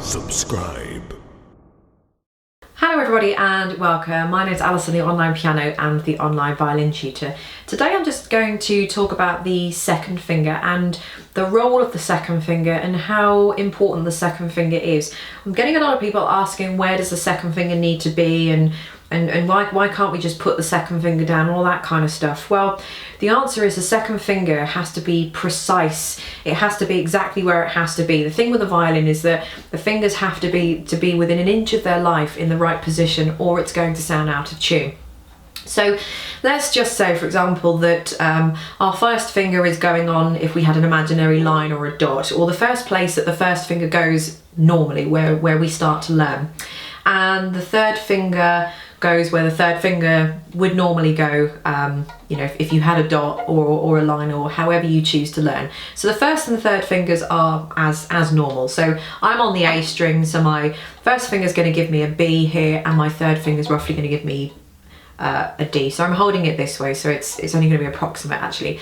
subscribe. Hello everybody and welcome. My name is Alison, the online piano and the online violin tutor. Today I'm just going to talk about the second finger and the role of the second finger and how important the second finger is. I'm getting a lot of people asking where does the second finger need to be and why can't we just put the second finger down, all that kind of stuff. Well, the answer is the second finger has to be precise. It has to be exactly where it has to be. The thing with the violin is that the fingers have to be within an inch of their life in the right position, or it's going to sound out of tune. So let's just say, for example, that our first finger is going on if we had an imaginary line or a dot, or the first place that the first finger goes normally, where we start to learn. And the third finger goes where the third finger would normally go, you know, if you had a dot or a line or however you choose to learn. So the first and the third fingers are as normal. So I'm on the A string, so my first finger is going to give me a B here, and my third finger is roughly going to give me a D. So I'm holding it this way, so it's only going to be approximate actually.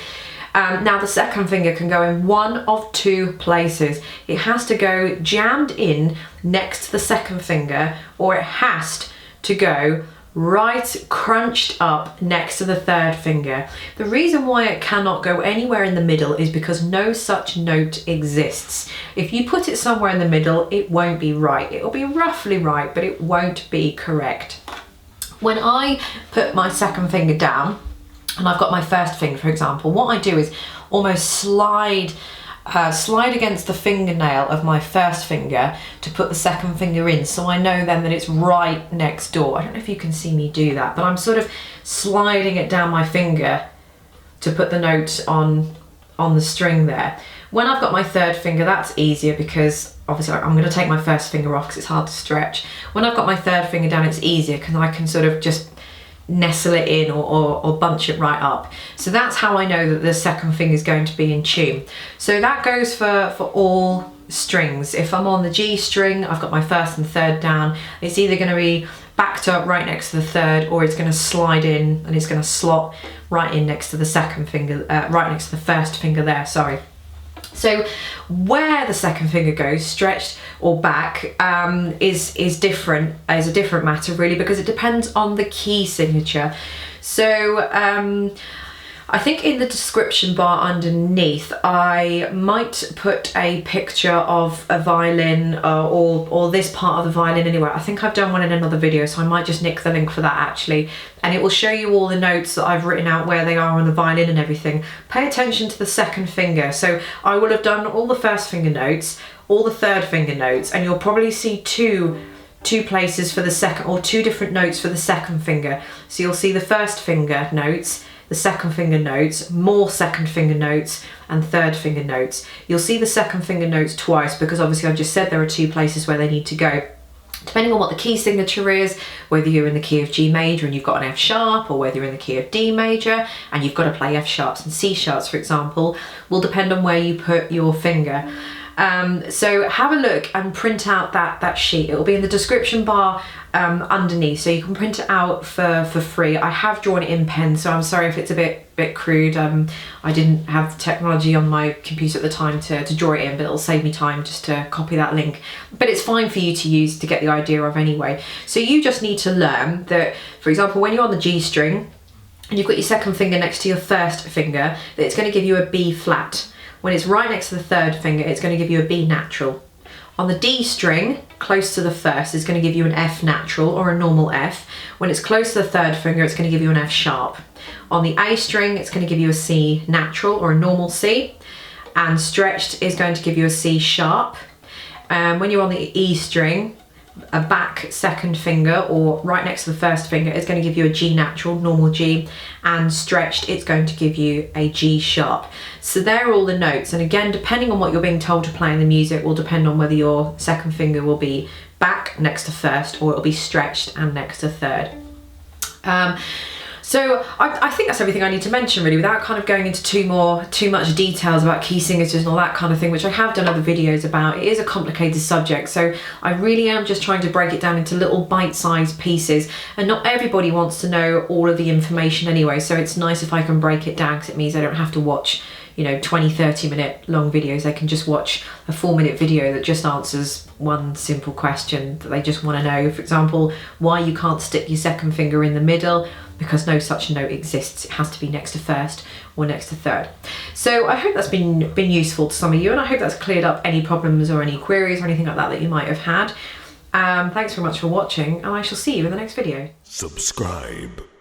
Now the second finger can go in one of two places. It has to go jammed in next to the second finger, or it has to go right crunched up next to the third finger. The reason why it cannot go anywhere in the middle is because no such note exists. If you put it somewhere in the middle, it won't be right. It'll be roughly right, but it won't be correct. When I put my second finger down, and I've got my first finger, for example, what I do is almost slide against the fingernail of my first finger to put the second finger in, so I know then that it's right next door. I don't know if you can see me do that, but I'm sort of sliding it down my finger to put the note on the string there. When I've got my third finger, that's easier because obviously I'm going to take my first finger off because it's hard to stretch. When I've got my third finger down, it's easier because I can sort of just nestle it in or bunch it right up. So that's how I know that the second finger is going to be in tune. So that goes for all strings. If I'm on the G string, I've got my first and third down, it's either going to be backed up right next to the third, or it's going to slide in and it's going to slot right in next to the second finger, right next to the first finger there, sorry. So where the second finger goes, stretched or back, is a different matter really, because it depends on the key signature. So I think in the description bar underneath I might put a picture of a violin or this part of the violin anyway. I think I've done one in another video, so I might just nick the link for that actually, and it will show you all the notes that I've written out, where they are on the violin and everything. Pay attention to the second finger. So I will have done all the first finger notes, all the third finger notes, and you'll probably see two places for the second, or two different notes for the second finger. So you'll see the first finger notes, the second finger notes, more second finger notes, and third finger notes. You'll see the second finger notes twice because obviously I've just said there are two places where they need to go. Depending on what the key signature is, whether you're in the key of G major and you've got an F sharp, or whether you're in the key of D major and you've got to play F sharps and C sharps, for example, will depend on where you put your finger. So have a look and print out that sheet. It will be in the description bar underneath, so you can print it out for free. I have drawn it in pen, so I'm sorry if it's a bit crude. I didn't have technology on my computer at the time to draw it in, but it'll save me time just to copy that link. But it's fine for you to use to get the idea of anyway. So you just need to learn that, for example, when you're on the G string and you've got your second finger next to your first finger, that it's going to give you a B flat. When it's right next to the third finger, it's going to give you a B natural. On the D string, close to the first, it's going to give you an F natural or a normal F. When it's close to the third finger, it's going to give you an F sharp. On the A string, it's going to give you a C natural or a normal C. And stretched is going to give you a C sharp. When you're on the E string, a back second finger or right next to the first finger is going to give you a G natural, normal G, and stretched it's going to give you a G sharp. So there are all the notes, and again, depending on what you're being told to play in the music will depend on whether your second finger will be back next to first, or it'll be stretched and next to third. So I think that's everything I need to mention really, without kind of going into too much details about key signatures and all that kind of thing, which I have done other videos about. It is a complicated subject, so I really am just trying to break it down into little bite-sized pieces, and not everybody wants to know all of the information anyway, so it's nice if I can break it down, because it means I don't have to watch you know, 20-30 minute long videos. They can just watch a 4-minute video that just answers one simple question that they just want to know. For example, why you can't stick your second finger in the middle, because no such note exists. It has to be next to first or next to third. So I hope that's been useful to some of you, and I hope that's cleared up any problems or any queries or anything like that that you might have had. Thanks very much for watching, and I shall see you in the next video. Subscribe.